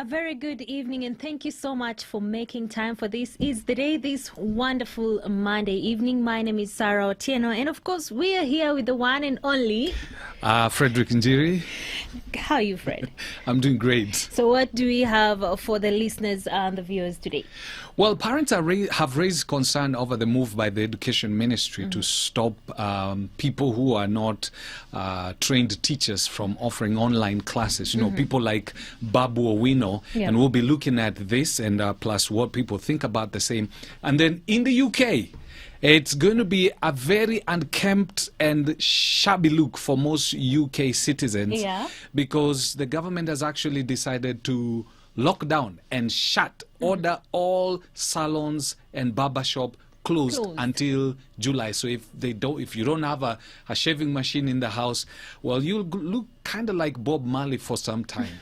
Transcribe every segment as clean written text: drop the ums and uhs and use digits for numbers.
very good evening, and thank you so much for making time for This Is the Day, this wonderful Monday evening. My name is Sarah Otieno, and of course, we are here with the one and only Frederick Njiri. How are you, Fred? I'm doing great. So what do we have for the listeners and the viewers today? Well, parents have raised concern over the move by the Education Ministry to stop people who are not trained teachers from offering online classes. You know, people like Babu Owino, and we'll be looking at this and plus what people think about the same. And then in the UK, it's going to be a very unkempt and shabby look for most UK citizens because the government has actually decided to lock down and order all salons and barbershop closed until July. So if you don't have a shaving machine in the house, well, you'll look kind of like Bob Marley for some time.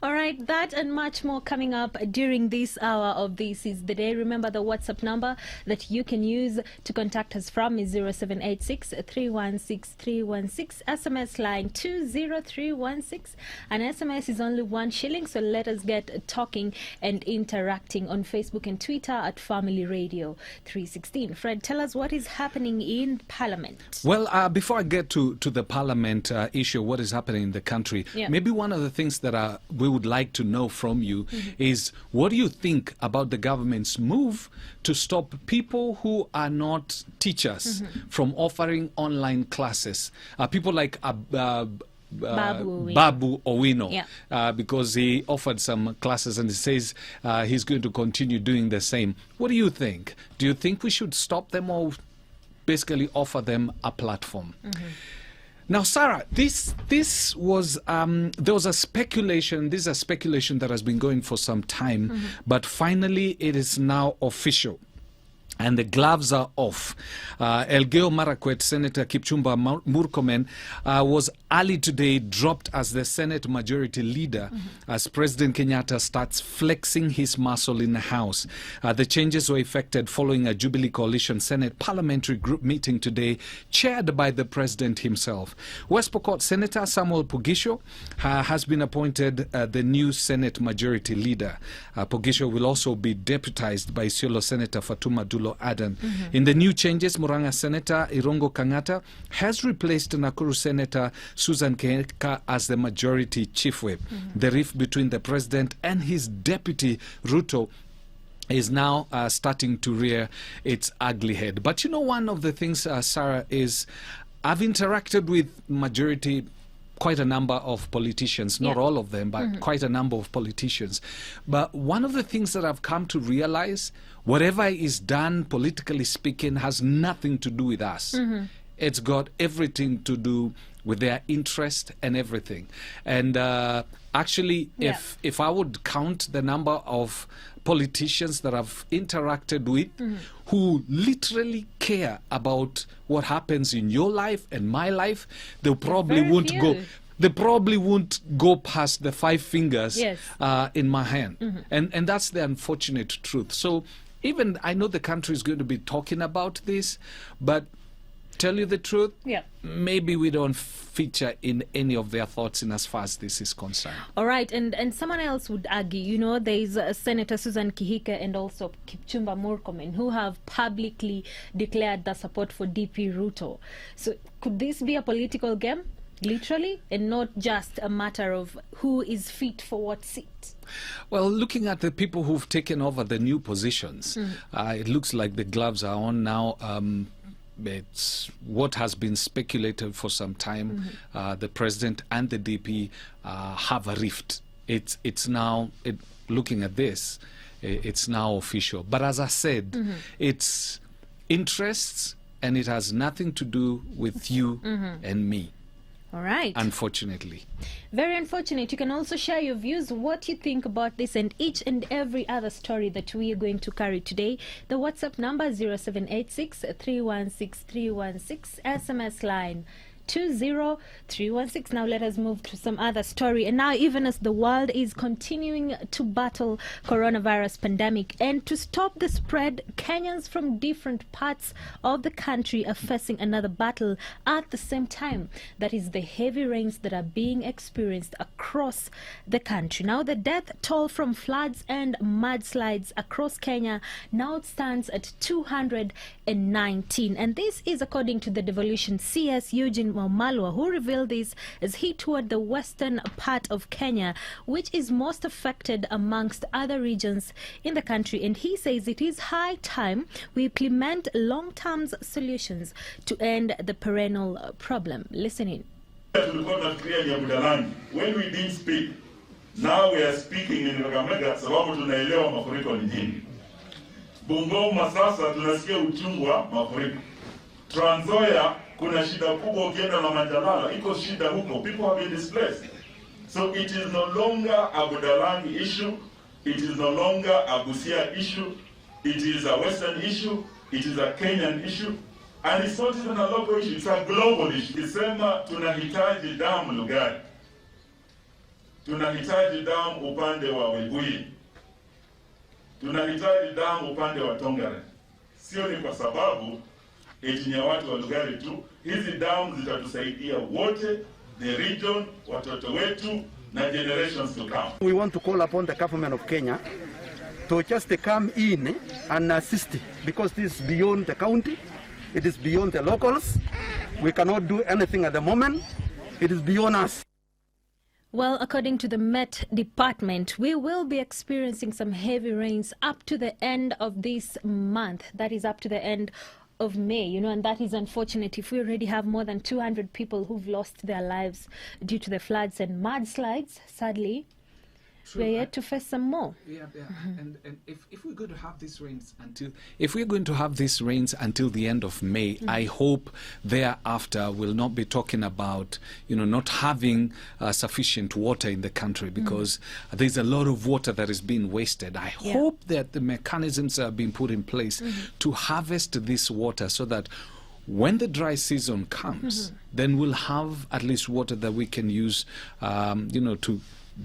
All right, that and much more coming up during this hour of This Is the Day. Remember, the WhatsApp number that you can use to contact us from is 0786 316 316, SMS line 20316. An SMS is only 1 shilling, so let us get talking and interacting on Facebook and Twitter at Family Radio 316. Fred, tell us what is happening in Parliament. Well, before I get to the Parliament issue, what is happening in the country, maybe one of the things that we would like to know from you is, what do you think about the government's move to stop people who are not teachers from offering online classes? People like Babu Owino, because he offered some classes and he says he's going to continue doing the same. What do you think? Do you think we should stop them or basically offer them a platform? Now, Sarah, this was there was a speculation. This is a speculation that has been going for some time, but finally it is now official. And the gloves are off. Elgeyo Marakwet, Senator Kipchumba Murkomen, was early today dropped as the Senate Majority Leader as President Kenyatta starts flexing his muscle in the House. The changes were effected following a Jubilee Coalition Senate Parliamentary Group meeting today, chaired by the President himself. West Pokot Senator Samuel Pugisho has been appointed the new Senate Majority Leader. Pugisho will also be deputized by Isiolo Senator Fatuma Dulo Adan. In the new changes, Murang'a Senator Irongo Kang'ata has replaced Nakuru Senator Susan Keheka as the Majority Chief Whip. The rift between the President and his Deputy Ruto is now starting to rear its ugly head. But you know, one of the things, Sarah, is I've interacted with quite a number of politicians, not all of them, but quite a number of politicians. But one of the things that I've come to realize, whatever is done, politically speaking, has nothing to do with us. It's got everything to do with their interest and everything. And actually, if I would count the number of politicians that I've interacted with who literally care about what happens in your life and my life, they probably won't go past the 5 fingers in my hand. And that's the unfortunate truth. So even I know the country is going to be talking about this, but tell you the truth, maybe we don't feature in any of their thoughts in as far as this is concerned. All right, and someone else would argue, you know, there is Senator Susan Kehika and also Kipchumba Murkomen who have publicly declared their support for DP Ruto. So could this be a political game, literally, and not just a matter of who is fit for what seat? Well, looking at the people who've taken over the new positions, it looks like the gloves are on now. It's what has been speculated for some time. The President and the DP have a rift. It's now, looking at this, it's now official. But as I said, it's interests, and it has nothing to do with you and me. All right. Unfortunately. Very unfortunate. You can also share your views, what you think about this and each and every other story that we are going to carry today. The WhatsApp number 0786 316 316, SMS line 20316. Now let us move to some other story. And now, even as the world is continuing to battle coronavirus pandemic and to stop the spread, Kenyans from different parts of the country are facing another battle at the same time. That is the heavy rains that are being experienced across the country. Now, the death toll from floods and mudslides across Kenya now stands at 219. And this is according to the Devolution CS Eugene Wamalwa, who revealed this as he toured the western part of Kenya, which is most affected amongst other regions in the country. And he says it is high time we implement long-term solutions to end the perennial problem. Listen in. When we didn't speak, now we are speaking in Kakamega sababu tunaelewa mafuriko ni nini. Bungoma sasa tunasikia uchungu wa mafuriko. Trans Nzoia kuna shida kubwa, ukienda na Manjalala iko shida huko, people have been displaced. So it is no longer a Budalangi issue, it is no longer a Busia issue, it is a Western issue, it is a Kenyan issue, and it's not even a local issue, it's a global issue. Isema tunahitaji damu Lugari, tunahitaji damu upande wa Webuye, tunahitaji damu upande wa Tongaren. Sio ni kwa sababu eti ni watu wa Lugari tu. Hizi damu zitatusaidia wote, the region, watoto wetu na generations to come. We want to call upon the government of Kenya to just come in and assist, because this is beyond the county, it is beyond the locals. We cannot do anything at the moment. It is beyond us. Well, according to the Met Department, we will be experiencing some heavy rains up to the end of this month. That is up to the end of May, and that is unfortunate if we already have more than 200 people who've lost their lives due to the floods and mudslides. Sadly, we're yet to face some more. Yeah. And if we're going to have these rains until the end of May, I hope thereafter we'll not be talking about not having sufficient water in the country, because there's a lot of water that is being wasted. I hope that the mechanisms are being put in place to harvest this water, so that when the dry season comes, then we'll have at least water that we can use to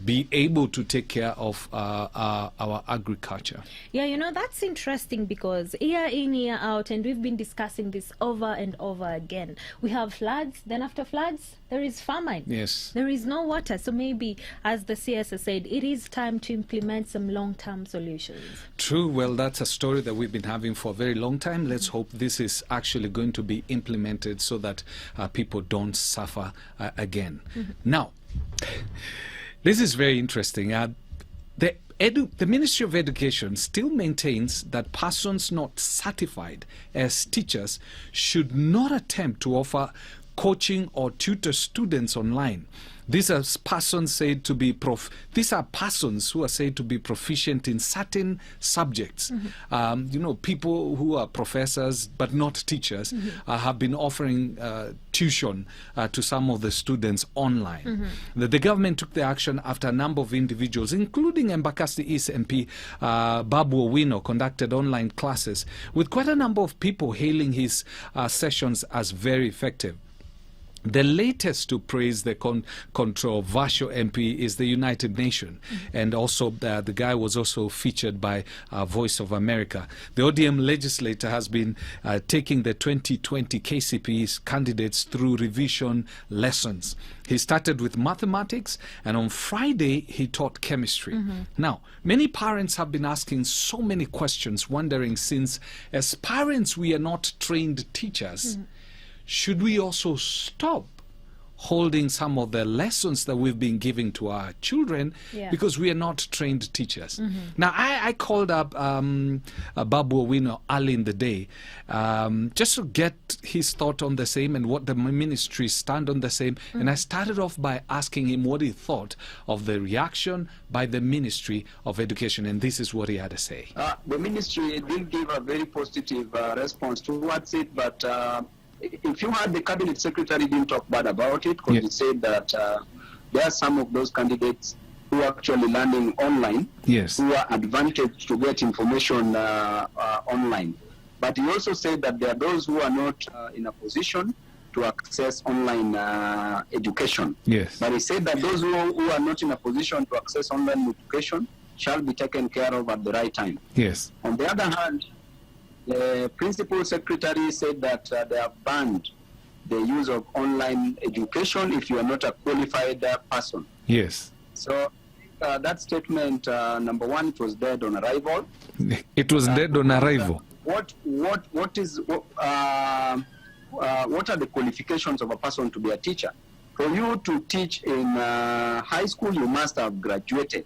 be able to take care of our agriculture. Yeah, that's interesting, because year in, year out, and we've been discussing this over and over again. We have floods, then after floods, there is famine. Yes. There is no water. So maybe, as the CS said, it is time to implement some long-term solutions. True. Well, that's a story that we've been having for a very long time. Let's hope this is actually going to be implemented so that people don't suffer again. Now, this is very interesting. The Ministry of Education still maintains that persons not certified as teachers should not attempt to offer coaching or tutor students online. These are persons said to be these are persons who are said to be proficient in certain subjects. People who are professors but not teachers have been offering tuition to some of the students online. The government took the action after a number of individuals, including Embakasi East MP Babu Owino, conducted online classes, with quite a number of people hailing his sessions as very effective. The latest to praise the controversial MP is the United Nations, and also the guy was also featured by Voice of America. The ODM legislator has been taking the 2020 KCPE candidates through revision lessons. He started with mathematics, and on Friday he taught chemistry. Now, many parents have been asking so many questions, wondering, since as parents we are not trained teachers, should we also stop holding some of the lessons that we've been giving to our children because we are not trained teachers? Now, I called up Babu Owino early in the day just to get his thought on the same and what the ministry stand on the same. And I started off by asking him what he thought of the reaction by the Ministry of Education. And this is what he had to say. The ministry did give a very positive response towards it, but if you had the cabinet secretary didn't talk bad about it, because he said that there are some of those candidates who are actually learning online, who are advantaged to get information online. But he also said that there are those who are not in a position to access online education. Yes. But he said that those who are not in a position to access online education shall be taken care of at the right time. Yes. On the other hand, the principal secretary said that they have banned the use of online education if you are not a qualified person. Yes. So that statement, number one, it was dead on arrival. It was dead on arrival. What are the qualifications of a person to be a teacher? For you to teach in high school, you must have graduated,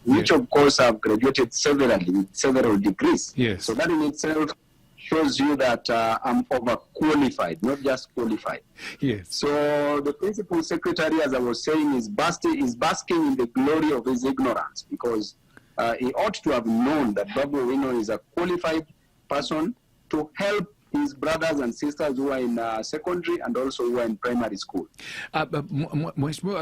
which Yes. of course have graduated several degrees. Yes. So that in itself shows you that I'm overqualified, not just qualified. Yes. So the principal secretary, as I was saying, is basking in the glory of his ignorance, because he ought to have known that Babu Owino is a qualified person to help his brothers and sisters who are in secondary and also who are in primary school. Mheshimiwa,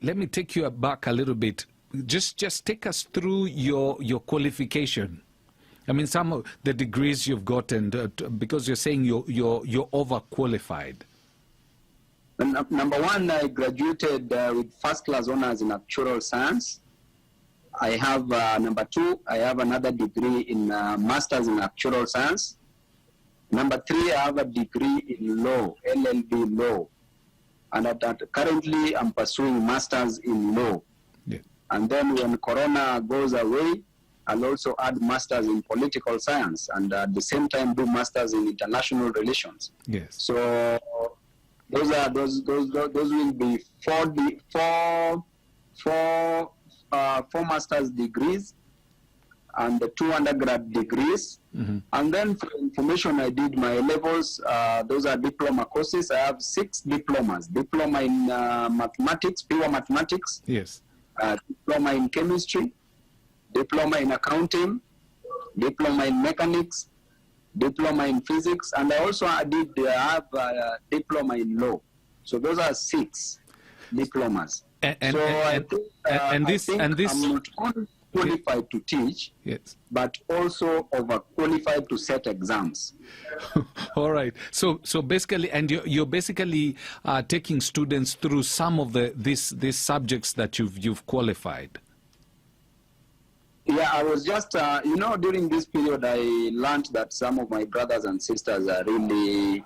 let me take you back a little bit. Just take us through your qualification. I mean, some of the degrees you've gotten, because you're saying you're overqualified. Number one, I graduated with first-class honors in actuarial science. I have number two, I have another degree in masters in actuarial science. Number three, I have a degree in law, LLB law, and currently I'm pursuing masters in law. Yeah. And then when Corona goes away, I'll also add masters in political science, and at the same time do masters in international relations. Yes. So those will be four master's degrees and the 2 undergrad degrees. Mm-hmm. And then for information, I did my levels. Those are diploma courses. I have 6 diplomas. Diploma in mathematics, pure mathematics. Yes. Diploma in chemistry, diploma in accounting, diploma in mechanics, diploma in physics, and I also have a diploma in law. So those are 6 diplomas. And I this think I'm not only qualified to teach, yes. but also overqualified to set exams. All right. So basically, and you're basically taking students through some of these subjects that you've qualified. Yeah, I was just, during this period, I learned that some of my brothers and sisters are really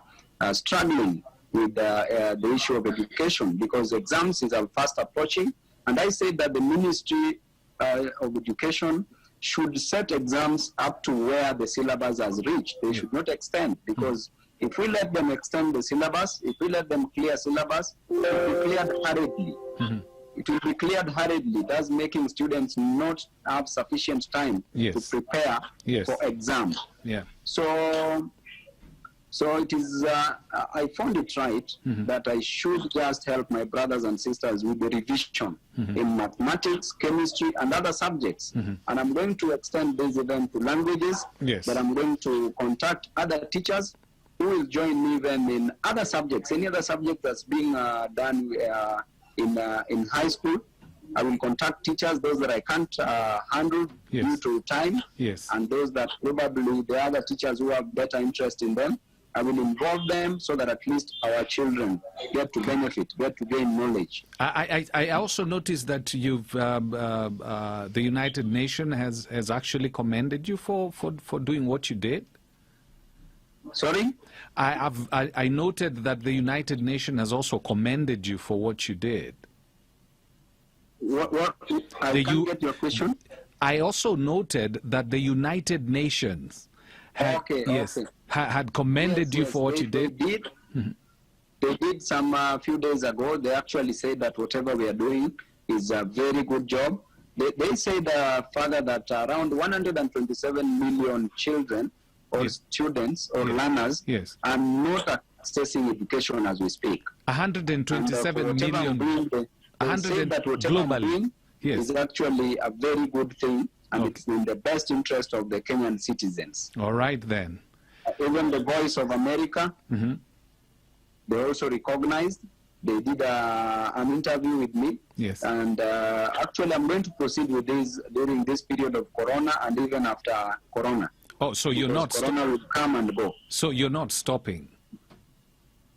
struggling with the issue of education, because exams is fast approaching. And I said that the Ministry of Education should set exams up to where the syllabus has reached. They should not extend, because if we let them extend the syllabus, if we let them clear syllabus, it will be cleared hurriedly. Mm-hmm. It will be cleared hurriedly, thus making students not have sufficient time to prepare for exam. Yeah. So it is, I found it right that I should just help my brothers and sisters with the revision in mathematics, chemistry, and other subjects. And I'm going to extend this event to languages, but I'm going to contact other teachers who will join me even in other subjects, any other subject that's being done in high school. I will contact teachers, those that I can't handle due to time, and those that probably the other teachers who have better interest in them. I will involve them so that at least our children get to benefit, get to gain knowledge. I also noticed that you've the United Nations has actually commended you for doing what you did. Sorry? I noted that the United Nations has also commended you for what you did. What? I can't get your question. I also noted that the United Nations had commended you for what you did. They did some few days ago. They actually said that whatever we are doing is a very good job. They said further that around 127 million children or students or learners are not accessing education as we speak. 127 million. They say that whatever globally is actually a very good thing, and it's in the best interest of the Kenyan citizens. All right, then. Even the Voice of America, they also recognized. They did an interview with me. Yes. And actually, I'm going to proceed with this during this period of Corona and even after Corona. Oh, so you're not Corona will come and go. So you're not stopping?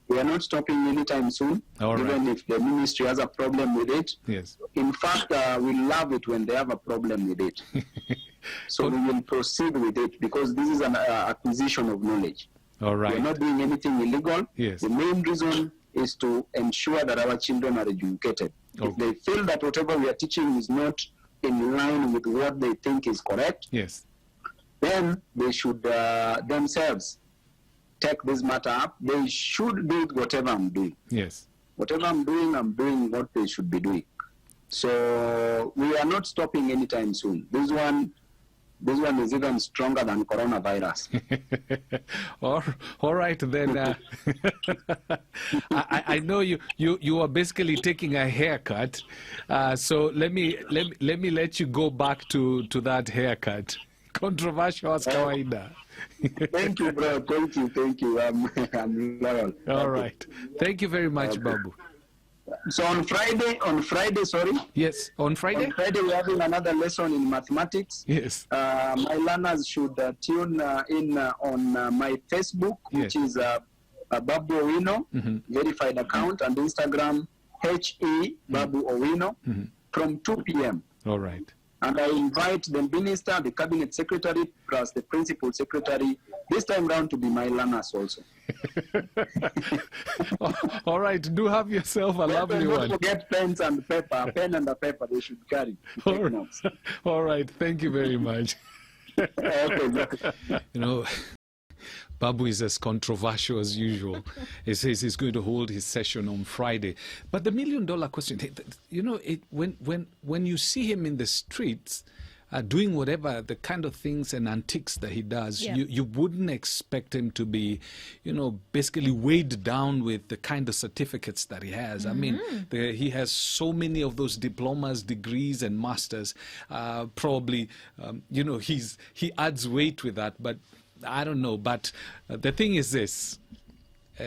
We are not stopping anytime soon, All even right. if the ministry has a problem with it. Yes. In fact, we love it when they have a problem with it. So we will proceed with it because this is an acquisition of knowledge. All We are right. not doing anything illegal. Yes. The main reason is to ensure that our children are educated. If Okay. they feel that whatever we are teaching is not in line with what they think is correct, Yes. then they should themselves take this matter up. They should do whatever I'm doing. Yes. Whatever I'm doing what they should be doing. So we are not stopping anytime soon. This one is even stronger than coronavirus. All right then. I know you are basically taking a haircut, so let me let you go back to that haircut. Controversial as kawaida. Thank you, bro. Thank you. I'm loyal. All right. Thank you very much, Babu. So on Friday, sorry. Yes. On Friday? On Friday, we're having another lesson in mathematics. Yes. My learners should tune in on my Facebook, which is Babu Owino, verified account, and Instagram, HE Babu Owino, from 2 p.m. All right. And I invite the minister, the cabinet secretary, plus the principal secretary, this time round to be my learners also. All right. Do have yourself a lovely Don't one. forget pens and paper. A pen and a paper they should carry. to take notes. All right. Thank you very much. Okay. You know, Babu is as controversial as usual. He says he's going to hold his session on Friday. But the $1 million question, you know, when you see him in the streets doing whatever, the kind of things and antics that he does, Yeah. you wouldn't expect him to be, you know, basically weighed down with the kind of certificates that he has. I mean, he has so many of those diplomas, degrees, and masters. Probably, you know, he adds weight with that, but I don't know. But the thing is this.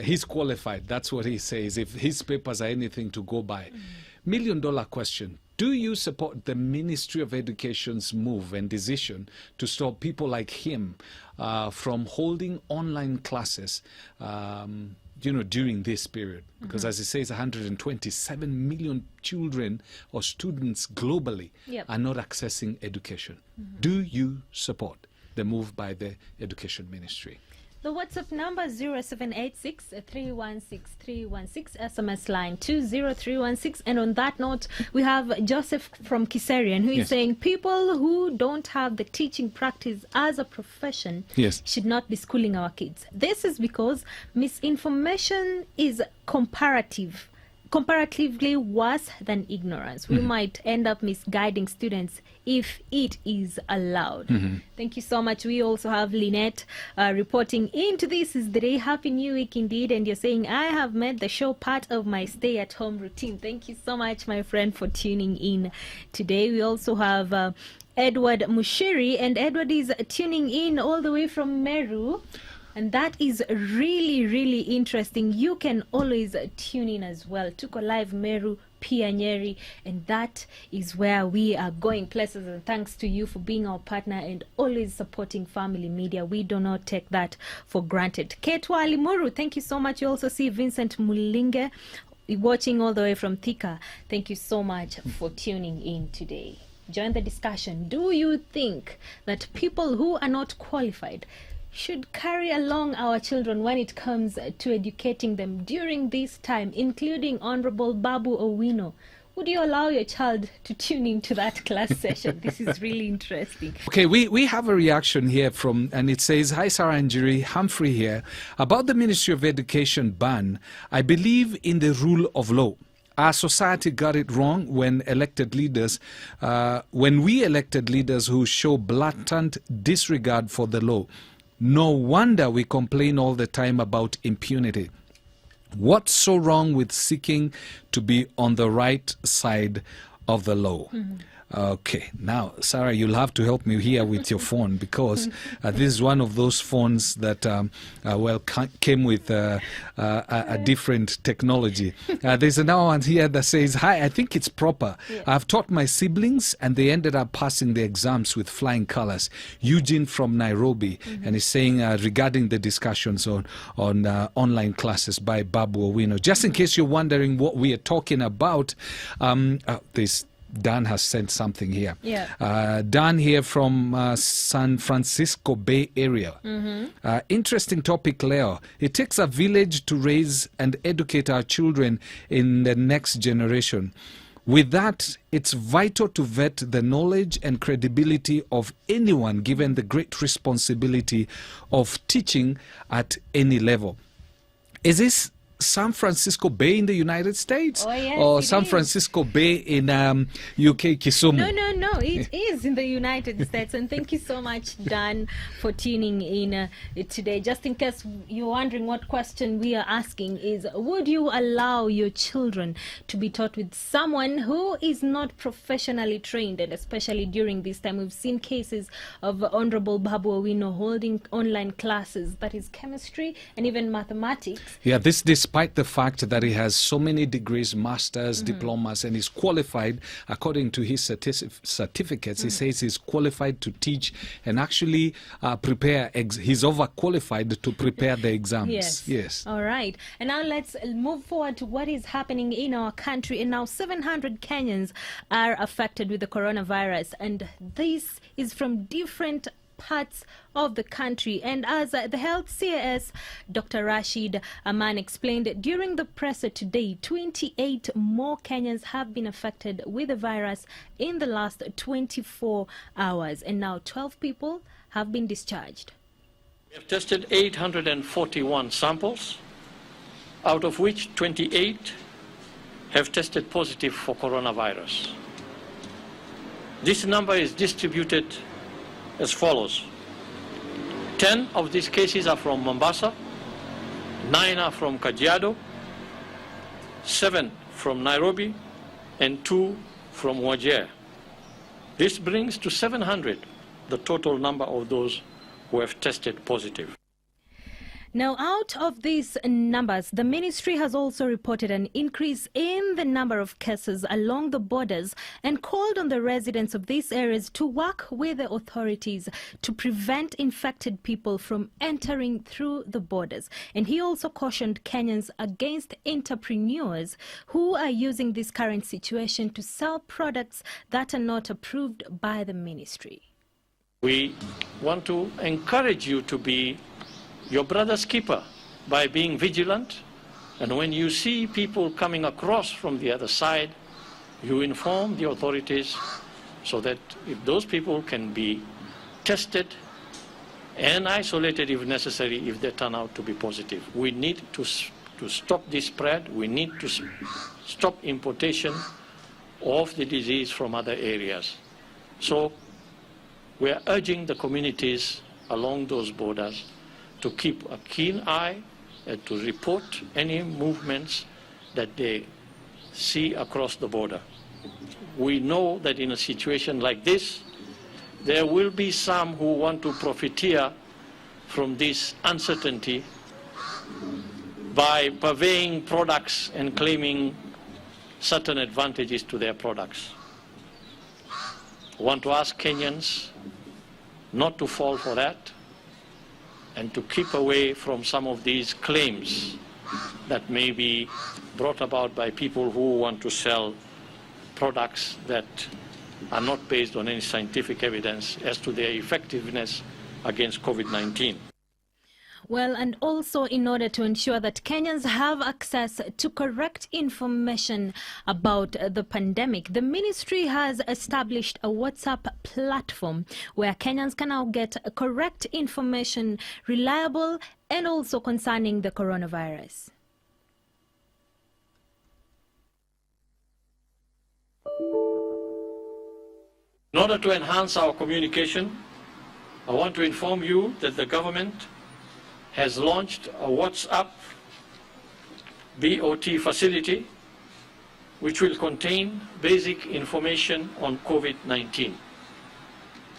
He's qualified. That's what he says. If his papers are anything to go by. $1 million question. Do you support the Ministry of Education's move and decision to stop people like him from holding online classes, you know, during this period? Because as he says, 127 million children or students globally Yep. are not accessing education. Do you support the move by the Education Ministry? The WhatsApp number 0786 316 316, SMS line 20316. And on that note, we have Joseph from Kiserian, who is Yes. saying people who don't have the teaching practice as a profession Yes. should not be schooling our kids. This is because misinformation is comparatively worse than ignorance. We might end up misguiding students if it is allowed. Thank you so much. We also have Lynette reporting into This Is the Day. Happy New Week indeed. And you're saying, I have made the show part of my stay at home routine. Thank you so much, my friend, for tuning in today. We also have Edward Mushiri, and Edward is tuning in all the way from Meru. And that is really, really interesting. You can always tune in as well. Tuko Live Meru, Pia Nyeri, and that is where we are going places. And thanks to you for being our partner and always supporting Family Media. We do not take that for granted. Ketwa Limuru, thank you so much. You also see Vincent Mulinge watching all the way from Thika. Thank you so much for tuning in today. Join the discussion. Do you think that people who are not qualified should carry along our children when it comes to educating them during this time, including Honorable Babu Owino? Would you allow your child to tune into that class session? This is really interesting. Okay, we have a reaction here from, and it says, Hi Sarah and Jerry, Humphrey here. About the Ministry of Education ban, I believe in the rule of law. Our society got it wrong when we elected leaders who show blatant disregard for the law. No wonder we complain all the time about impunity. What's so wrong with seeking to be on the right side of the law? Okay, now, Sarah, you'll have to help me here with your phone because this is one of those phones that, came with a different technology. There's another one here that says, "Hi, I think it's proper. Yeah. I've taught my siblings and they ended up passing the exams with flying colors." Eugene from Nairobi, and he's saying regarding the discussions on online classes by Babu Owino. Just in case you're wondering what we are talking about, this Dan has sent something here. Yeah. Dan here from San Francisco Bay Area. Interesting topic, Leo. It takes a village to raise and educate our children in the next generation. With that, it's vital to vet the knowledge and credibility of anyone given the great responsibility of teaching at any level. Is this San Francisco Bay in the United States? Oh, yes, or it San is. Francisco Bay in UK, Kisumu? No, it is in the United States. And thank you so much, Dan, for tuning in today. Just in case you're wondering what question we are asking is, would you allow your children to be taught with someone who is not professionally trained? And especially during this time, we've seen cases of Honorable Babu Owino holding online classes, that is chemistry and even mathematics. Yeah, this despite the fact that he has so many degrees, masters, diplomas, and is qualified according to his certificates. He says he's qualified to teach and actually prepare. He's overqualified to prepare the exams. Yes. All right. And now let's move forward to what is happening in our country. And now 700 Kenyans are affected with the coronavirus. And this is from different parts of the country. And as the health CAS, Dr. Rashid Aman, explained during the presser today, 28 more Kenyans have been affected with the virus in the last 24 hours. And now 12 people have been discharged. We have tested 841 samples, out of which 28 have tested positive for coronavirus. This number is distributed as follows. 10 of these cases are from Mombasa, 9 are from Kajiado, 7 from Nairobi, and 2 from Wajir. This brings to 700 the total number of those who have tested positive. Now, out of these numbers, the ministry has also reported an increase in the number of cases along the borders and called on the residents of these areas to work with the authorities to prevent infected people from entering through the borders. And he also cautioned Kenyans against entrepreneurs who are using this current situation to sell products that are not approved by the ministry. We want to encourage you to be your brother's keeper by being vigilant, and when you see people coming across from the other side, you inform the authorities so that if those people can be tested and isolated if necessary, if they turn out to be positive. We need to stop this spread. We need to stop importation of the disease from other areas. So we are urging the communities along those borders to keep a keen eye and to report any movements that they see across the border. We know that in a situation like this, there will be some who want to profiteer from this uncertainty by purveying products and claiming certain advantages to their products. I want to ask Kenyans not to fall for that, and to keep away from some of these claims that may be brought about by people who want to sell products that are not based on any scientific evidence as to their effectiveness against COVID-19. Well, and also in order to ensure that Kenyans have access to correct information about the pandemic, the ministry has established a WhatsApp platform where Kenyans can now get correct information, reliable and also concerning the coronavirus. In order to enhance our communication, I want to inform you that the government has launched a WhatsApp BOT facility which will contain basic information on COVID-19.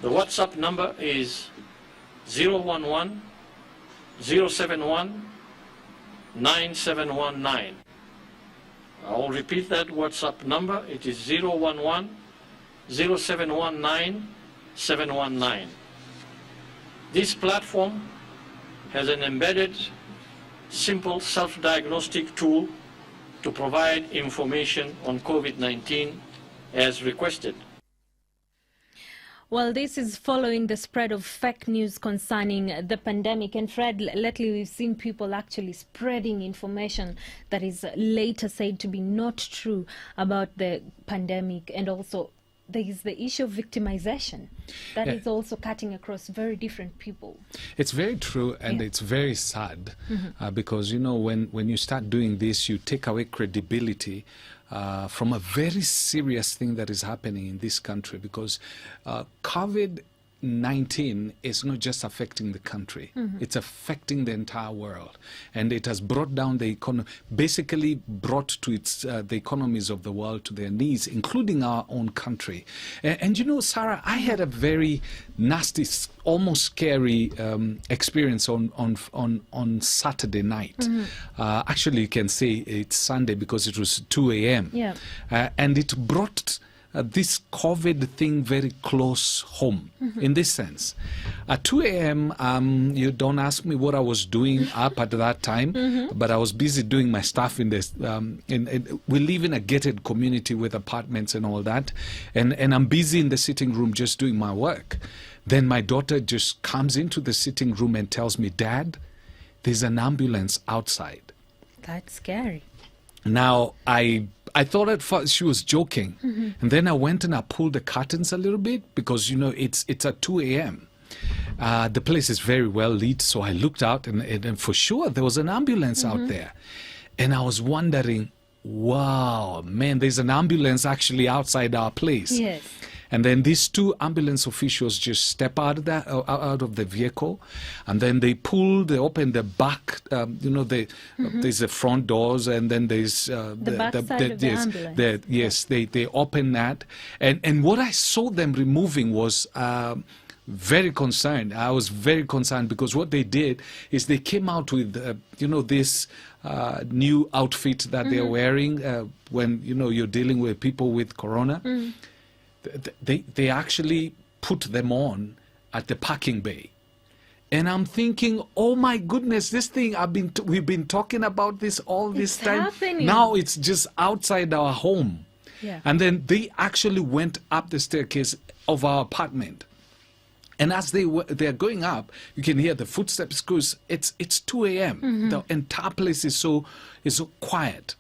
The WhatsApp number is 011 071 9719. I'll repeat that WhatsApp number. It is 011 0719 719. This platform has an embedded, simple self-diagnostic tool to provide information on COVID-19 as requested. Well, this is following the spread of fake news concerning the pandemic. And Fred, lately we've seen people actually spreading information that is later said to be not true about the pandemic. And also there is the issue of victimization that is also cutting across very different people. It's very true, and it's very sad because, you know, when you start doing this, you take away credibility from a very serious thing that is happening in this country, because COVID-19 is not just affecting the country, it's affecting the entire world, and it has brought down the economy, basically brought to its the economies of the world to their knees, including our own country. And you know, Sarah, I had a very nasty, almost scary experience on Saturday night. Actually, you can say it's Sunday because it was 2 a.m. And it brought this COVID thing very close home in this sense. At 2 a.m., you don't ask me what I was doing up at that time, but I was busy doing my stuff in this. We live in a gated community with apartments and all that, and I'm busy in the sitting room just doing my work. Then my daughter just comes into the sitting room and tells me, "Dad, there's an ambulance outside." That's scary. Now, I thought at first she was joking, and then I went and I pulled the curtains a little bit because, you know, it's at 2 a.m. The place is very well lit, so I looked out and for sure there was an ambulance out there. And I was wondering, wow, man, there's an ambulance actually outside our place. Yes. And then these two ambulance officials just step out of the vehicle, and then they open the back. You know, there's the front doors, and then there's the back side of the ambulance. Yes, they open that, and what I saw them removing was very concerned. I was very concerned because what they did is they came out with you know, this new outfit that they're wearing when, you know, you're dealing with people with corona. They actually put them on at the parking bay, and I'm thinking, oh my goodness, this thing we've been talking about this all this time. Happening. Now it's just outside our home. Yeah. And then they actually went up the staircase of our apartment, and as they're going up, you can hear the footsteps because it's 2 a.m. The entire place is so quiet.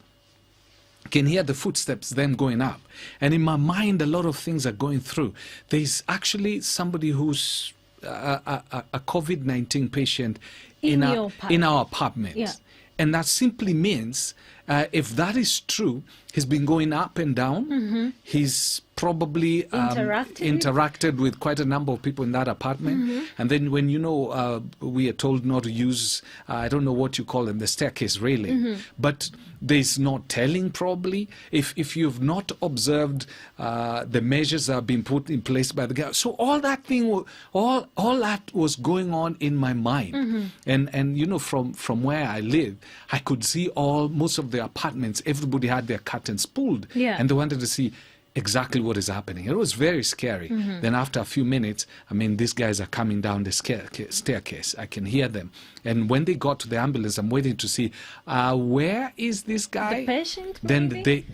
Can hear the footsteps then going up, and in my mind a lot of things are going through. There's actually somebody who's a COVID-19 patient in our apartment, and that simply means if that is true, he's been going up and down. He's probably interacted with quite a number of people in that apartment. And then when, you know, we are told not to use, I don't know what you call them, the staircase railing, but there's not telling probably if you've not observed the measures that have been put in place by the government. So all that thing, all that was going on in my mind. And you know, from where I live, I could see most of the apartments, everybody had their curtains pulled, and they wanted to see exactly what is happening. It was very scary. Then after a few minutes, I mean, these guys are coming down the staircase. I can hear them. And when they got to the ambulance, I'm waiting to see, where is this guy? The patient, then maybe?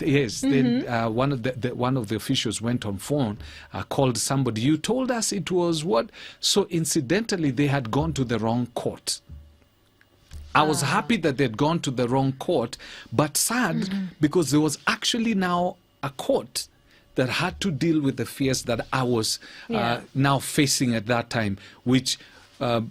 Then one of the officials went on phone, called somebody. You told us it was what? So incidentally, they had gone to the wrong court. I was happy that they'd gone to the wrong court, but sad because there was actually now a court that had to deal with the fears that I was now facing at that time, which I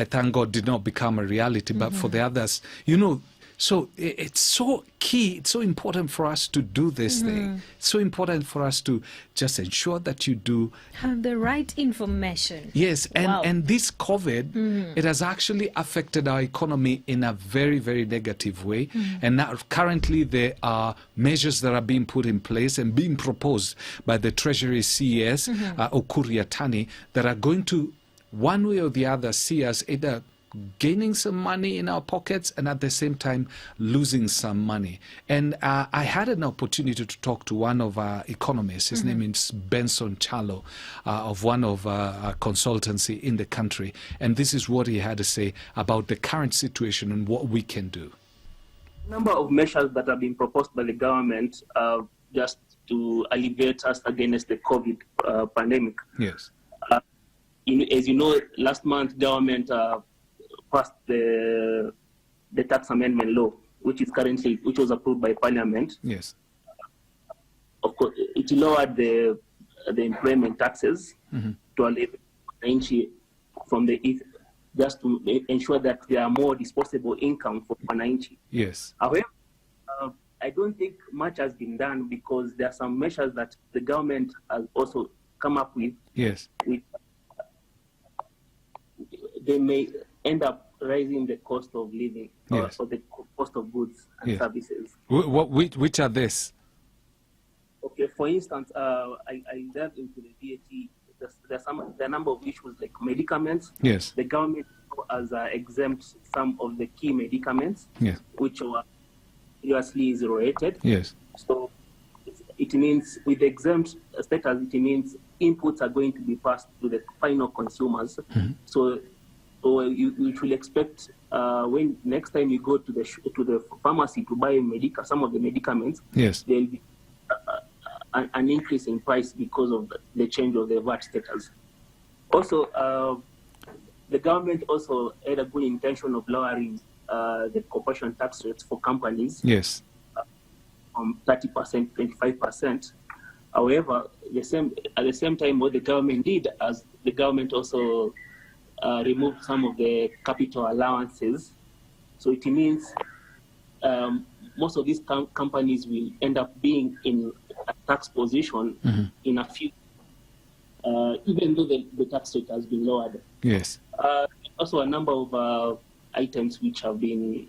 thank God did not become a reality. But for the others, you know, So it's so key, it's so important for us to do this thing. It's so important for us to just ensure that you do have the right information. Yes, and, Wow. and this COVID, it has actually affected our economy in a very, very negative way. And now currently there are measures that are being put in place and being proposed by the Treasury CES, Ukur Yatani, that are going to, one way or the other, see us either gaining some money in our pockets and at the same time losing some money. And I had an opportunity to talk to one of our economists. His name is Benson Chalo, of one of our consultancy in the country. And this is what he had to say about the current situation and what we can do. Number of measures that have been proposed by the government just to alleviate us against the COVID pandemic. Yes. As you know, last month government passed the tax amendment law, which was approved by Parliament. Yes. Of course, it lowered the employment taxes to a level from the just to ensure that there are more disposable income for wananchi. Yes. However, I don't think much has been done because there are some measures that the government has also come up with. Yes. They may end up raising the cost of living Yes. or the cost of goods and Yes. services. Which are this? Okay, for instance, I delved into the VAT. The number of issues like medicaments. Yes. The government has exempt some of the key medicaments, Yes. which were previously zero-rated. Yes. So it means with the exempt status, it means inputs are going to be passed to the final consumers. So you should expect when next time you go to the pharmacy to buy some of the medicaments, Yes. there will be an increase in price because of the change of the VAT status. Also, the government also had a good intention of lowering the corporation tax rates for companies. Yes. From 30% to 25%. However, at the same time, what the government did, as the government also removed some of the capital allowances. So it means most of these companies will end up being in a tax position in a few, even though the tax rate has been lowered. Yes. Also, a number of items which have been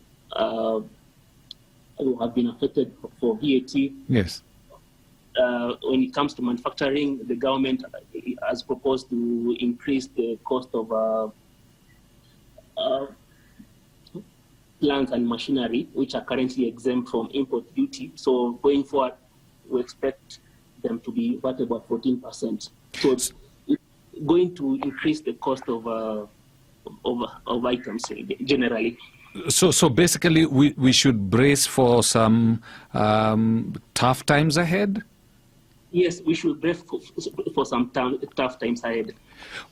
affected for VAT. Yes. When it comes to manufacturing, the government has proposed to increase the cost of plants and machinery, which are currently exempt from import duty. So going forward, we expect them to be VAT about 14%. So it's going to increase the cost of items generally. So basically, we should brace for some tough times ahead? Yes, we should brace for some tough times ahead.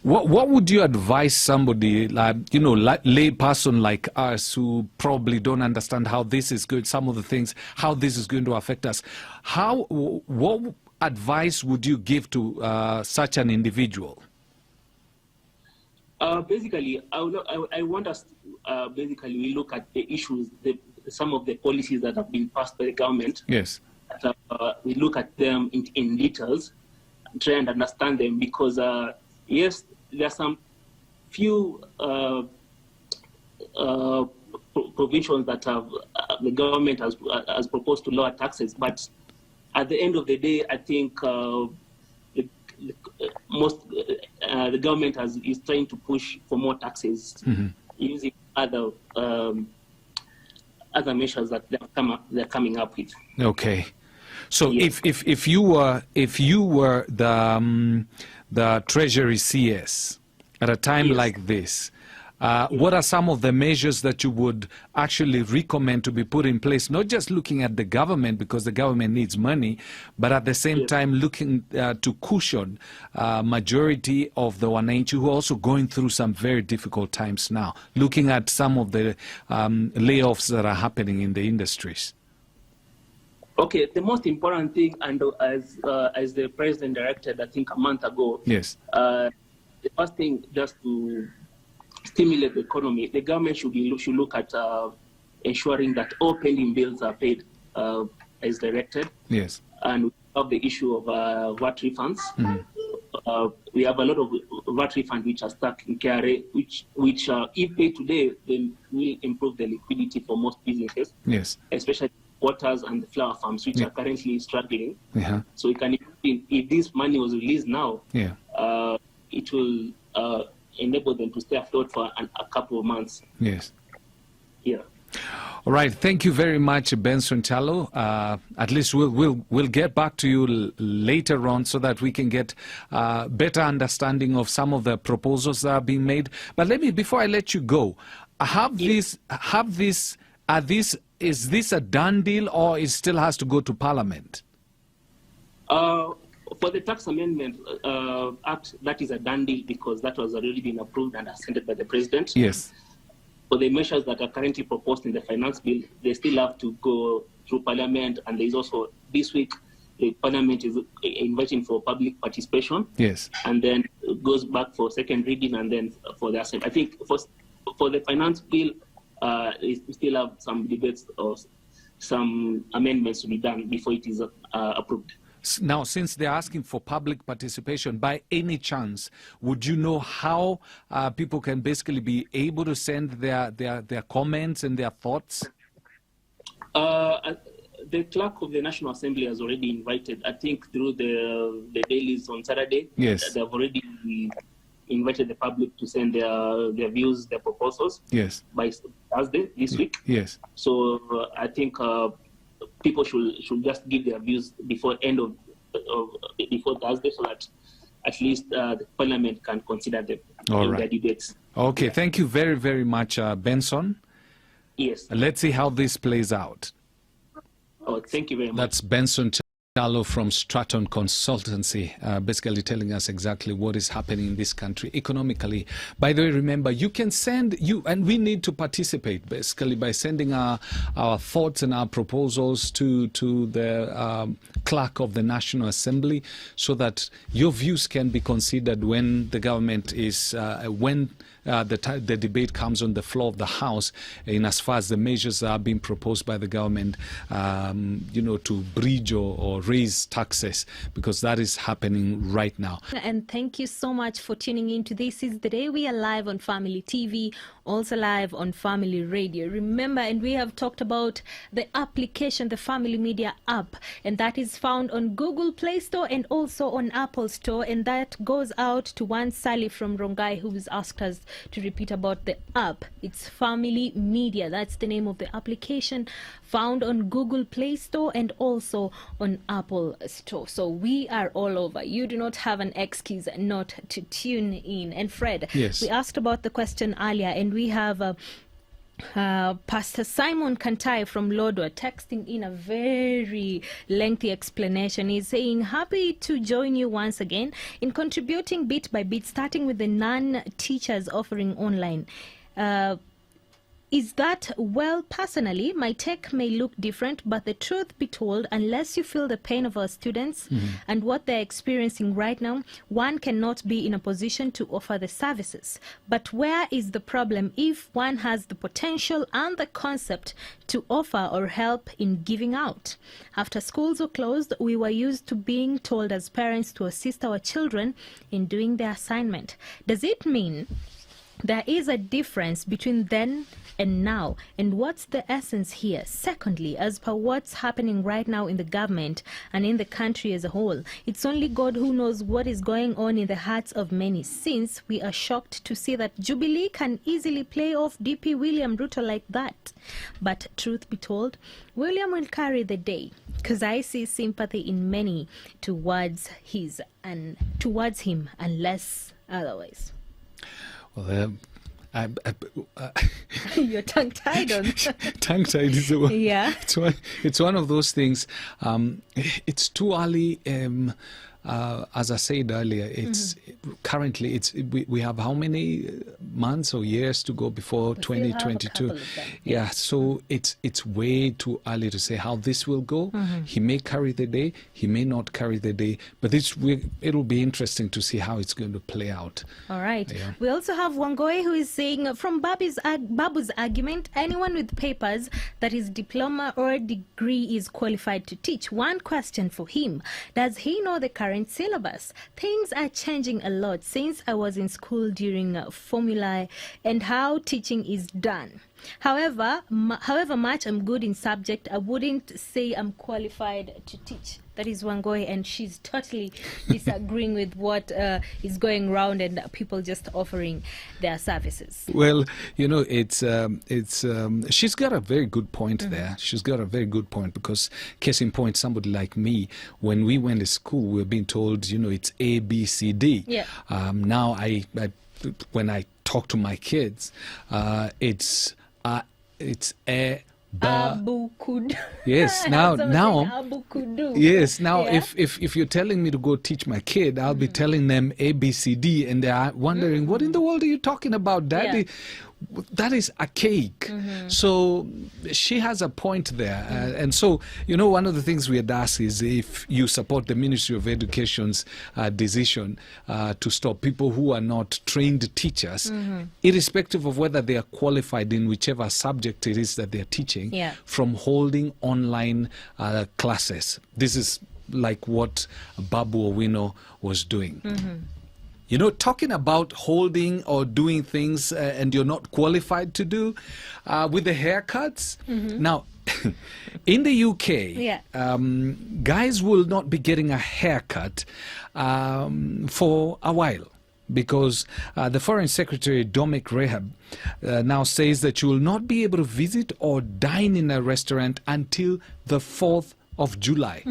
What would you advise somebody, lay person like us who probably don't understand how this is good, some of the things, how this is going to affect us? What advice would you give to such an individual? Basically, I want us basically we look at the issues, some of the policies that have been passed by the government. Yes. We look at them in details, try and understand them because yes, there are some few provisions that have the government has proposed to lower taxes, but at the end of the day, I think the government is trying to push for more taxes using other measures that they're coming up with. Okay. So Yes. if you were the Treasury CS at a time Yes. like this, what are some of the measures that you would actually recommend to be put in place? Not just looking at the government because the government needs money, but at the same Yes. time looking to cushion majority of the wananchi who are also going through some very difficult times now. Looking at some of the layoffs that are happening in the industries. Okay, the most important thing, and as the president directed, I think a month ago, Yes. the first thing just to stimulate the economy, the government should look at ensuring that all pending bills are paid as directed. Yes. And we have the issue of VAT refunds. We have a lot of VAT refunds which are stuck in KRA, which if paid today, then will improve the liquidity for most businesses. Yes. Especially waters and the flower farms, which are currently struggling. Yeah. So we can, if this money was released now, it will enable them to stay afloat for a couple of months. Yes. Yeah. All right. Thank you very much, Benson Chalo. At least we'll get back to you later on so that we can get better understanding of some of the proposals that are being made. But before I let you go, is this a done deal, or it still has to go to Parliament? For the Tax Amendment Act, that is a done deal because that was already been approved and assented by the President. Yes. For the measures that are currently proposed in the Finance Bill, they still have to go through Parliament, and there is also, this week, the Parliament is inviting for public participation. Yes. And then it goes back for second reading and then for the assent. I think for the Finance Bill, we still have some debates or some amendments to be done before it is approved. Now, since they're asking for public participation, by any chance, would you know how people can basically be able to send their comments and their thoughts? The clerk of the National Assembly has already invited, I think through the dailies on Saturday. Yes. They've already invited the public to send their views, their proposals. Yes. By Thursday this week. Yes. So I think people should just give their views before before Thursday, so that at least the Parliament can consider them in their debates. Okay, thank you very, very much, Benson. Yes. Let's see how this plays out. Oh, thank you very much. That's Benson Chalo from Stratton Consultancy, basically telling us exactly what is happening in this country economically. By the way, remember, you can send and we need to participate basically by sending our thoughts and our proposals to the clerk of the National Assembly, so that your views can be considered when the government is the debate comes on the floor of the House, in as far as the measures that are being proposed by the government, to bridge or raise taxes, because that is happening right now. And thank you so much for tuning in to This Is the Day. We are live on Family TV, also live on Family Radio. Remember, and we have talked about the application, the Family Media app, and that is found on Google Play Store and also on Apple Store. And that goes out to one Sally from Rongai, who has asked us to repeat about the app. It's Family Media. That's the name of the application, found on Google Play Store and also on Apple Store. So we are all over. You do not have an excuse not to tune in. And Fred, yes, we asked about the question earlier, and we have Pastor Simon Kantai from Lodwar texting in a very lengthy explanation. He's saying, happy to join you once again in contributing bit by bit, starting with the non-teachers offering online. Is that, well, personally, my take may look different, but the truth be told, unless you feel the pain of our students and what they're experiencing right now, one cannot be in a position to offer the services. But where is the problem if one has the potential and the concept to offer or help in giving out? After schools were closed, we were used to being told as parents to assist our children in doing their assignment. Does it mean there is a difference between then and now? And what's the essence here? Secondly, as per what's happening right now in the government and in the country as a whole, it's only God who knows what is going on in the hearts of many, since we are shocked to see that Jubilee can easily play off DP William Ruto like that. But truth be told, William will carry the day, because I see sympathy in many towards him, unless otherwise. Well, you're tongue-tied on. Tongue-tied is the one. Yeah. It's one of those things. It's too early. as I said earlier, it's currently we have how many months or years to go before We still have a 2022? couple of them. Yeah, so it's way too early to say how this will go. He may carry the day, he may not carry the day, but it'll be interesting to see how it's going to play out. All right. Yeah. We also have Wangoi who is saying, from Babu's argument, anyone with papers that is diploma or degree is qualified to teach. One question for him: does he know the current syllabus? Things are changing a lot since I was in school during formulae and how teaching is done. However much I'm good in subject, I wouldn't say I'm qualified to teach. That is Wangoi, and she's totally disagreeing with what is going around and people just offering their services. Well, she's got a very good point there. She's got a very good point, because case in point, somebody like me, when we went to school, we were being told, it's A, B, C, D. Yeah. Now when I talk to my kids, it's A, Ba. Abu Kud. Yes, Someone now. said Abu Kudu. Yes, now Yeah. if you're telling me to go teach my kid, I'll be telling them A, B, C, D, and they're wondering, what in the world are you talking about, Daddy? Yeah. That is archaic. So she has a point there. And so, one of the things we had asked is if you support the Ministry of Education's decision to stop people who are not trained teachers, irrespective of whether they are qualified in whichever subject it is that they're teaching, Yeah. from holding online classes. This is like what Babu Owino was doing. Talking about holding or doing things and you're not qualified to do, with the haircuts. Now, in the UK, guys will not be getting a haircut for a while, because the Foreign Secretary, Dominic Raab, now says that you will not be able to visit or dine in a restaurant until the 4th of July.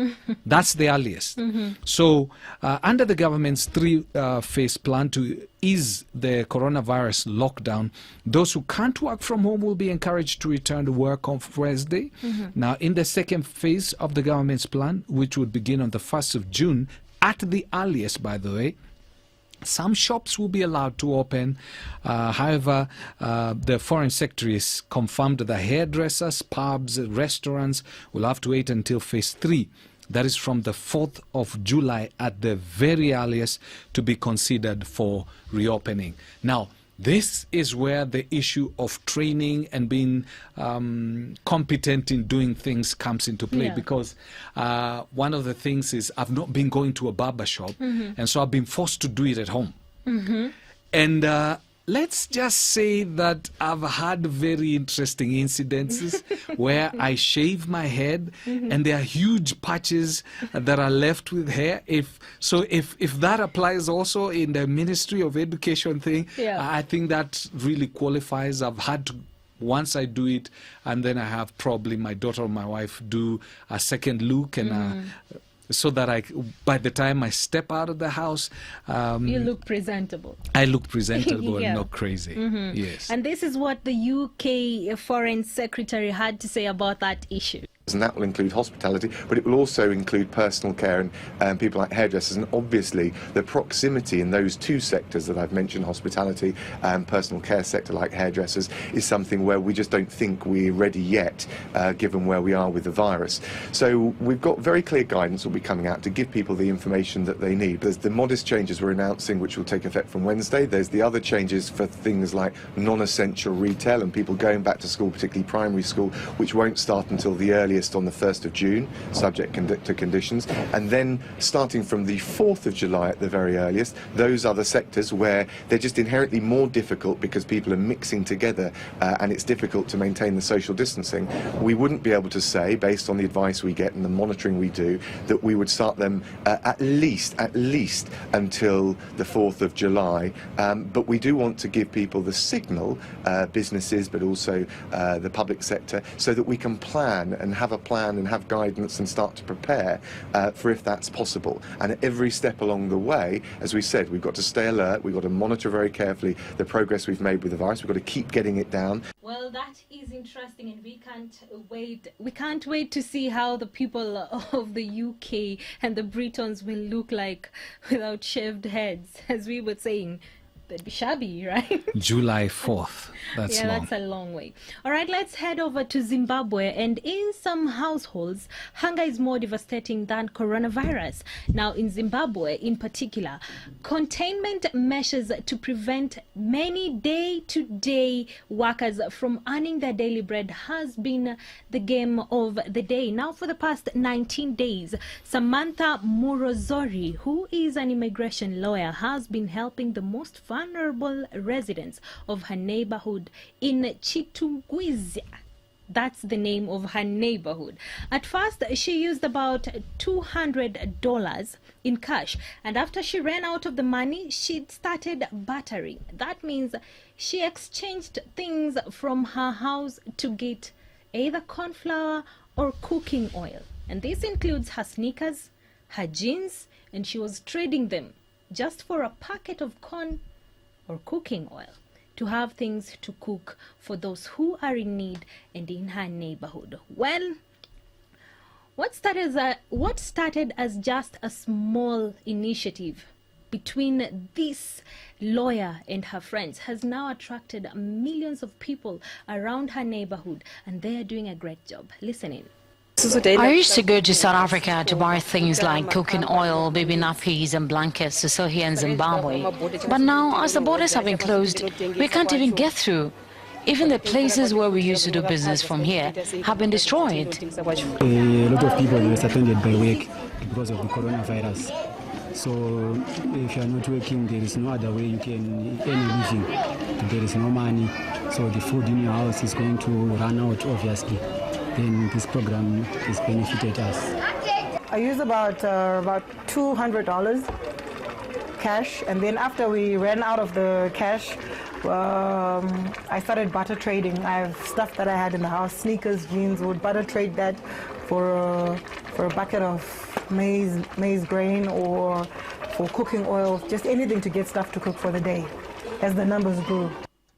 That's the earliest. So under the government's three-phase plan to ease the coronavirus lockdown, those who can't work from home will be encouraged to return to work on Wednesday. Now, in the second phase of the government's plan, which would begin on the 1st of June, at the earliest, by the way, some shops will be allowed to open. However, the Foreign Secretary has confirmed that hairdressers, pubs, restaurants will have to wait until phase 3. That is from the 4th of July at the very earliest to be considered for reopening. Now, this is where the issue of training and being competent in doing things comes into play, because one of the things is I've not been going to a barber shop, and so I've been forced to do it at home. And let's just say that I've had very interesting incidences where I shave my head and there are huge patches that are left with hair. If that applies also in the Ministry of Education thing, I think that really qualifies. I've had to, once I do it, and then I have probably my daughter or my wife do a second look, and so that by the time I step out of the house, you look presentable. I look presentable and not crazy. Yes. And this is what the UK Foreign Secretary had to say about that issue. And that will include hospitality, but it will also include personal care and people like hairdressers. And obviously, the proximity in those two sectors that I've mentioned, hospitality and personal care sector like hairdressers, is something where we just don't think we're ready yet, given where we are with the virus. So we've got very clear guidance will be coming out to give people the information that they need. There's the modest changes we're announcing, which will take effect from Wednesday. There's the other changes for things like non-essential retail and people going back to school, particularly primary school, which won't start until the earliest on the 1st of June, subject to conditions. And then starting from the 4th of July at the very earliest, those are the sectors where they're just inherently more difficult because people are mixing together and it's difficult to maintain the social distancing. We wouldn't be able to say, based on the advice we get and the monitoring we do, that we would start them at least until the 4th of July. But we do want to give people the signal, businesses, but also the public sector, so that we can plan and have a plan and have guidance and start to prepare for if that's possible. And at every step along the way, as we said, we've got to stay alert, we've got to monitor very carefully the progress we've made with the virus, we've got to keep getting it down. Well, that is interesting, and we can't wait. We can't wait to see how the people of the UK and the Britons will look like without shaved heads, as we were saying. They'd be shabby, right? July 4th. That's yeah, long. that's a long way. All right, let's head over to Zimbabwe. And in some households, hunger is more devastating than coronavirus. Now, in Zimbabwe in particular, containment measures to prevent many day-to-day workers from earning their daily bread has been the game of the day. Now, for the past 19 days, Samantha Murozori, who is an immigration lawyer, has been helping the most vulnerable residents of her neighborhood in Chitungwizia. That's the name of her neighborhood. At first, she used about $200 in cash, and after she ran out of the money, she started bartering. That means she exchanged things from her house to get either corn flour or cooking oil. And this includes her sneakers, her jeans, and she was trading them just for a packet of corn or cooking oil to have things to cook for those who are in need and in her neighborhood. Well, what started as just a small initiative between this lawyer and her friends has now attracted millions of people around her neighborhood, and they are doing a great job. Listen in. I used to go to South Africa to buy things like cooking oil, baby nappies and blankets to sell here in Zimbabwe. But now, as the borders have been closed, we can't even get through. Even the places where we used to do business from here have been destroyed. A lot of people were suspended by work because of the coronavirus. So if you are not working, there is no other way you can earn a living. There is no money, so the food in your house is going to run out, obviously. Then this program has benefited us. I use about $200 cash, and then after we ran out of the cash, I started barter trading. I have stuff that I had in the house, sneakers, jeans, would barter trade that for a bucket of maize grain or for cooking oil, just anything to get stuff to cook for the day as the numbers grew.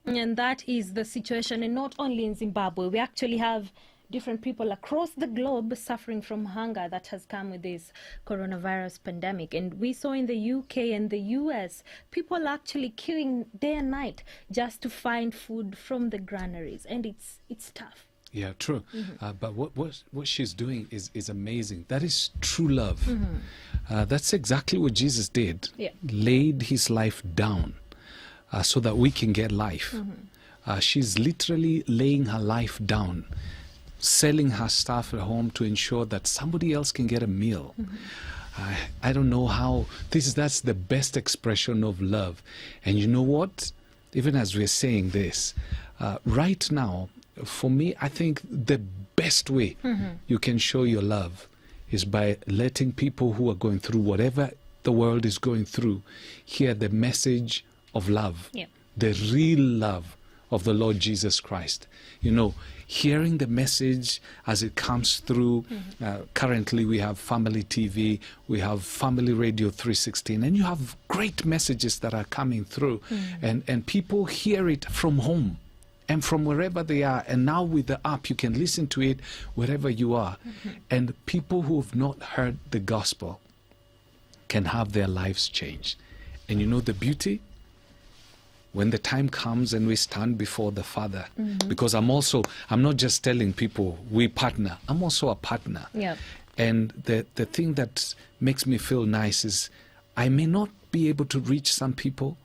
And that is the situation, and not only in Zimbabwe. We actually have different people across the globe suffering from hunger that has come with this coronavirus pandemic. And we saw in the UK and the US, people actually queuing day and night just to find food from the granaries. And it's tough. Yeah, true. Mm-hmm. But what she's doing is amazing. That is true love. Mm-hmm. That's exactly what Jesus did. Yeah. Laid his life down so that we can get life. Mm-hmm. She's literally laying her life down, selling her stuff at home to ensure that somebody else can get a meal. Mm-hmm. I don't know how that's the best expression of love. And you know what? Even as we're saying this, right now, for me, I think the best way you can show your love is by letting people who are going through whatever the world is going through hear the message of love, the real love of the Lord Jesus Christ. You know, hearing the message as it comes through. Currently we have Family TV, we have Family Radio 316, and you have great messages that are coming through, and people hear it from home and from wherever they are. And now with the app, you can listen to it wherever you are. And people who have not heard the gospel can have their lives changed. And you know the beauty? When the time comes and we stand before the Father, because I'm not just telling people we partner, I'm also a partner. Yep. And the thing that makes me feel nice is I may not be able to reach some people,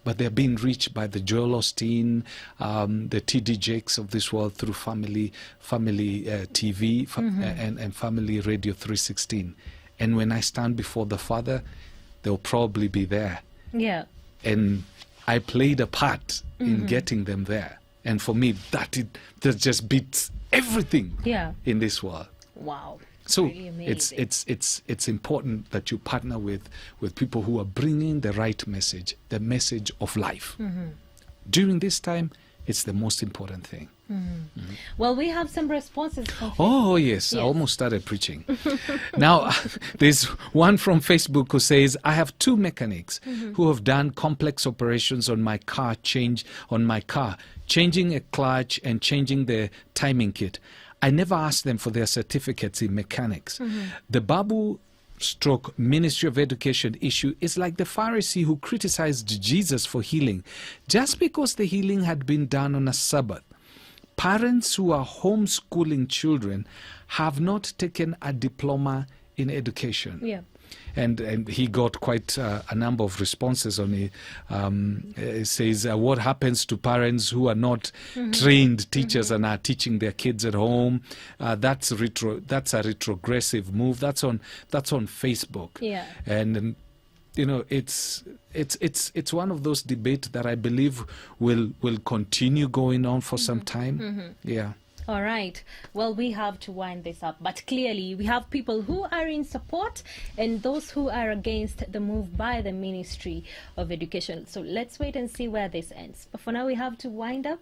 but they're being reached by the Joel Osteen, the TD Jakes of this world through Family TV and Family Radio 316. And when I stand before the Father, they'll probably be there. Yeah. And I played a part in getting them there. And for me, that just beats everything in this world. Wow. So really amazing. it's important that you partner with people who are bringing the right message, the message of life. During this time, It's the most important thing. Well, we have some responses. From Oh, yes. I almost started preaching. Now, there's one from Facebook who says, I have 2 mechanics who have done complex operations on my car, changing a clutch and changing the timing kit. I never asked them for their certificates in mechanics. The Babu / Ministry of Education issue is like the Pharisee who criticized Jesus for healing just because the healing had been done on a Sabbath. Parents who are homeschooling children have not taken a diploma in education. Yeah. And he got quite a number of responses on it. It says, what happens to parents who are not trained teachers and are teaching their kids at home? That's a retrogressive move. That's on Facebook. Yeah. And you know, it's one of those debates that I believe will continue going on for some time. Yeah. All right. Well, we have to wind this up. But clearly, we have people who are in support and those who are against the move by the Ministry of Education. So let's wait and see where this ends. But for now, we have to wind up.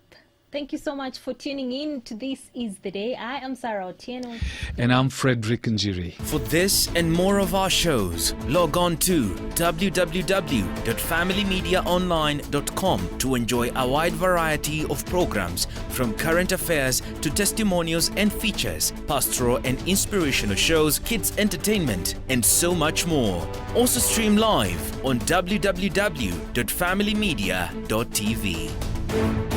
Thank you so much for tuning in to This Is The Day. I am Sarah Otieno. And I'm Frederick Njiri. For this and more of our shows, log on to www.familymediaonline.com to enjoy a wide variety of programs from current affairs to testimonials and features, pastoral and inspirational shows, kids entertainment, and so much more. Also stream live on www.familymedia.tv.